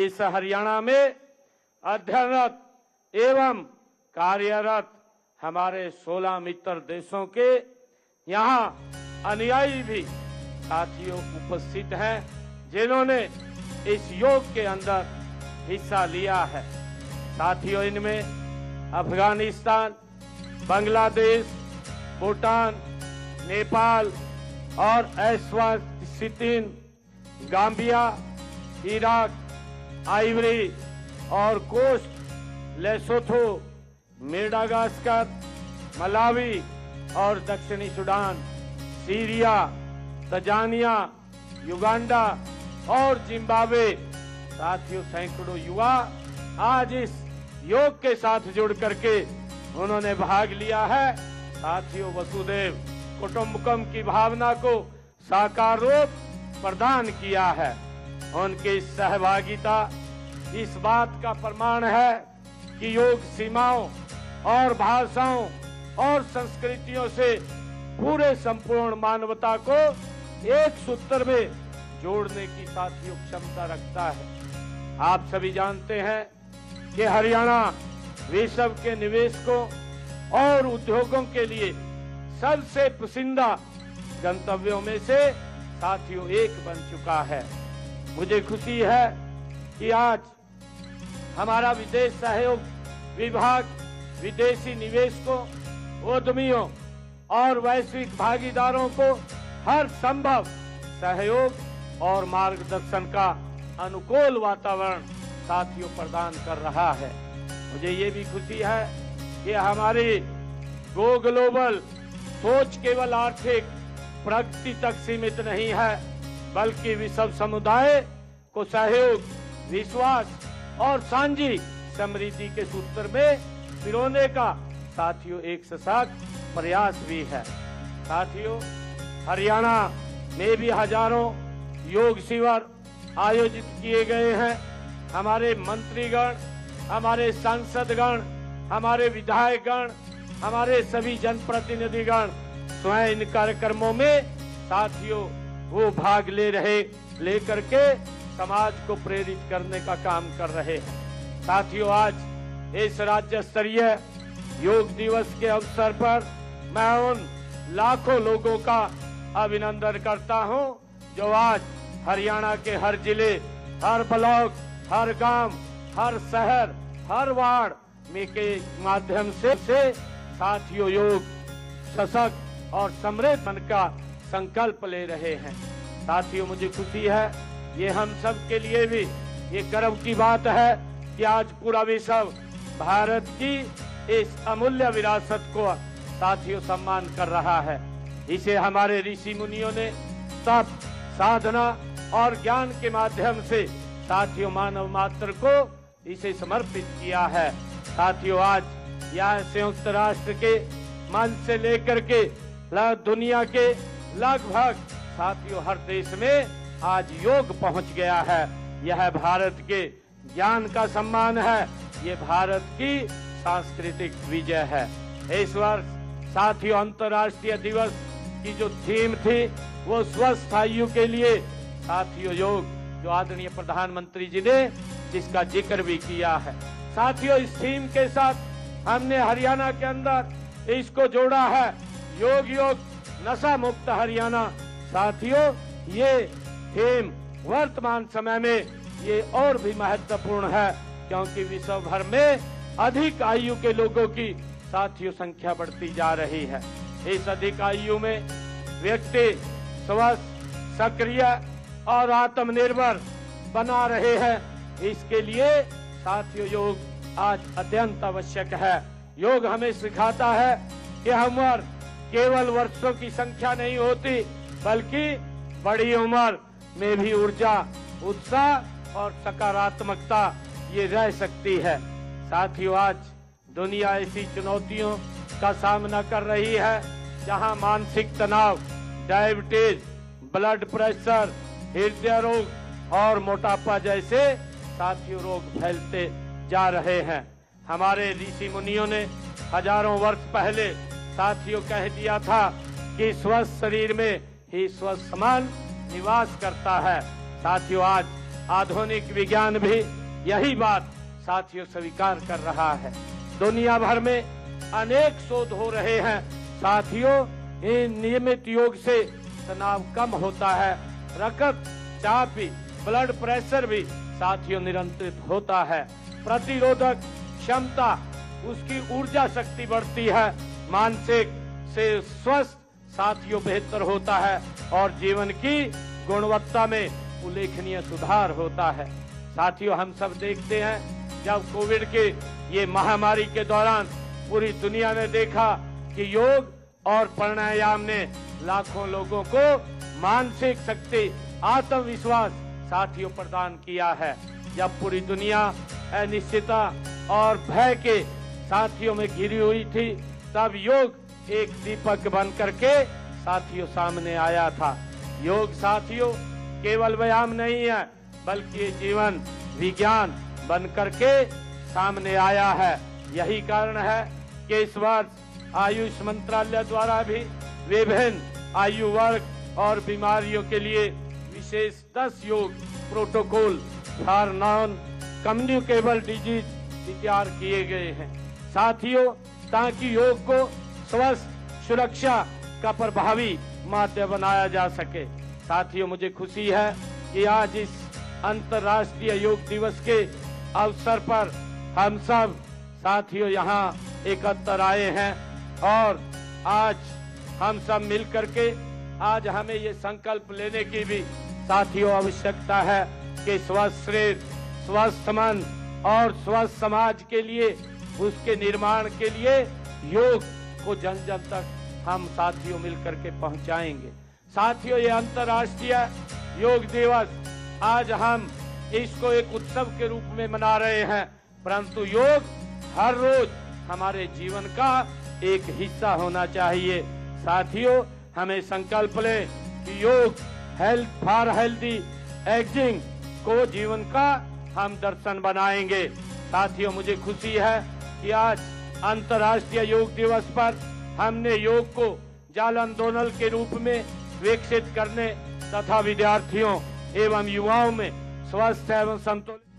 इस हरियाणा में अध्ययनरत एवं कार्यरत हमारे 16 मित्र देशों के यहाँ अनुयायी भी साथियों उपस्थित हैं, जिन्होंने इस योग के अंदर हिस्सा लिया है। साथियों, इनमें अफगानिस्तान, बांग्लादेश, भूटान, नेपाल और एस्वाटिन, गाम्बिया, इराक, आइवरी और कोस्ट, लेसोथो, मेडागास्कर, मलावी और दक्षिणी सूडान, सीरिया, तंजानिया, युगांडा और जिम्बाब्वे। साथियों, सैकड़ों युवा आज इस योग के साथ जुड़ करके उन्होंने भाग लिया है। साथियों, वसुदेव कुटुंबकम की भावना को साकार रूप प्रदान किया है। उनकी सहभागिता इस बात का प्रमाण है कि योग सीमाओं और भाषाओं और संस्कृतियों से पूरे संपूर्ण मानवता को एक सूत्र में जोड़ने की साथियों क्षमता रखता है। आप सभी जानते हैं कि हरियाणा विश्व के निवेशकों और उद्योगों के लिए सबसे पसंदीदा गंतव्यों में से साथियों एक बन चुका है। मुझे खुशी है कि आज हमारा विदेश सहयोग विभाग विदेशी निवेशकों, उद्यमियों और वैश्विक भागीदारों को हर संभव सहयोग और मार्गदर्शन का अनुकूल वातावरण साथियों प्रदान कर रहा है। मुझे ये भी खुशी है कि हमारी गो ग्लोबल सोच केवल आर्थिक प्रगति तक सीमित नहीं है, बल्कि विश्व समुदाय को सहयोग, विश्वास और साझी समृद्धि के सूत्र में पिरोने का साथियों एक सशक्त प्रयास भी है। साथियों, हरियाणा में भी हजारों योग शिविर आयोजित किए गए हैं। हमारे मंत्रीगण, हमारे सांसदगण, हमारे विधायकगण, हमारे सभी जनप्रतिनिधिगण स्वयं इन कार्यक्रमों में साथियों वो भाग लेकर के समाज को प्रेरित करने का काम कर रहे हैं। साथियों, आज इस राज्य स्तरीय योग दिवस के अवसर पर मैं उन लाखों लोगों का अभिनंदन करता हूं जो आज हरियाणा के हर जिले, हर ब्लॉक, हर गांव, हर शहर, हर वार्ड में के माध्यम से साथियों योग सशक्त और समृद्ध मन का संकल्प ले रहे हैं। साथियों, मुझे खुशी है, ये हम सब के लिए भी ये गर्व की बात है कि आज पूरा विश्व भारत की इस अमूल्य विरासत को साथियों सम्मान कर रहा है। इसे हमारे ऋषि मुनियों ने तप, साधना और ज्ञान के माध्यम से साथियों मानव मात्र को इसे समर्पित किया है। साथियों, आज यह संयुक्त राष्ट्र के मंच से लेकर के दुनिया के लगभग साथियों हर देश में आज योग पहुंच गया है। यह भारत के ज्ञान का सम्मान है, ये भारत की सांस्कृतिक विजय है। इस वर्ष साथियों अंतर्राष्ट्रीय दिवस की जो थीम थी वो स्वस्थ आयु के लिए साथियों योग, जो आदरणीय प्रधानमंत्री जी ने जिसका जिक्र भी किया है। साथियों, इस थीम के साथ हमने हरियाणा के अंदर इसको जोड़ा है, योग योग नशा मुक्त हरियाणा। साथियों, ये थीम वर्तमान समय में ये और भी महत्वपूर्ण है, क्योंकि विश्व भर में अधिक आयु के लोगों की साथियों संख्या बढ़ती जा रही है। इस अधिक आयु में व्यक्ति स्वस्थ, सक्रिय और आत्मनिर्भर बना रहे हैं। इसके लिए साथियों योग आज अत्यंत आवश्यक है। योग हमें सिखाता है कि उम्र केवल वर्षों की संख्या नहीं होती, बल्कि बड़ी उम्र में भी ऊर्जा, उत्साह और सकारात्मकता ये रह सकती है। साथियों, आज दुनिया ऐसी चुनौतियों का सामना कर रही है जहां मानसिक तनाव, डायबिटीज, ब्लड प्रेशर, हृदय रोग और मोटापा जैसे साथियों रोग फैलते जा रहे हैं। हमारे ऋषि मुनियों ने हजारों वर्ष पहले साथियों कह दिया था कि स्वस्थ शरीर में ही स्वस्थ मन निवास करता है। साथियों, आज आधुनिक विज्ञान भी यही बात साथियों स्वीकार कर रहा है। दुनिया भर में अनेक शोध हो रहे हैं साथियों। इन नियमित योग से तनाव कम होता है, रक्तचाप भी, ब्लड प्रेशर भी साथियों नियंत्रित होता है, प्रतिरोधक क्षमता, उसकी ऊर्जा शक्ति बढ़ती है, मानसिक से स्वस्थ साथियों बेहतर होता है और जीवन की गुणवत्ता में उल्लेखनीय सुधार होता है। साथियों हम सब देखते हैं जब कोविड के ये महामारी के दौरान पूरी दुनिया ने देखा कि योग और प्राणायाम ने लाखों लोगों को मानसिक शक्ति, आत्मविश्वास साथियों प्रदान किया है। जब पूरी दुनिया अनिश्चितता और भय के साथियों में घिरी हुई थी, तब योग एक दीपक बन करके साथियों सामने आया था। योग साथियों केवल व्यायाम नहीं है, बल्कि ये जीवन विज्ञान बन करके सामने आया है। यही कारण है कि इस वर्ष आयुष मंत्रालय द्वारा भी विभिन्न आयु वर्ग और बीमारियों के लिए विशेष 10 योग protocol for non communicable disease तैयार किए गए हैं साथियों, ताकि योग को स्वस्थ, सुरक्षा का प्रभावी माध्यम बनाया जा सके। साथियों मुझे खुशी है कि आज इस अंतर्राष्ट्रीय योग दिवस के अवसर पर हम सब साथियों यहाँ एकत्र आए हैं और आज हम सब मिल करके आज हमें ये संकल्प लेने की भी साथियों आवश्यकता है कि स्वस्थ शरीर, स्वस्थ मन और स्वस्थ समाज के लिए, उसके निर्माण के लिए योग को जन जन तक हम साथियों मिलकर के पहुंचाएंगे। साथियों ये अंतर्राष्ट्रीय योग दिवस आज हम इसको एक उत्सव के रूप में मना रहे हैं, परंतु योग हर रोज हमारे जीवन का एक हिस्सा होना चाहिए। साथियों हमें संकल्प लें कि योग हेल्थ फॉर हेल्दी एजिंग को जीवन का हम दर्शन बनाएंगे। साथियों मुझे खुशी है कि आज अंतर्राष्ट्रीय योग दिवस पर हमने योग को जन आंदोलन के रूप में विकसित करने तथा विद्यार्थियों एवं युवाओं में स्वस्थ एवं संतुलित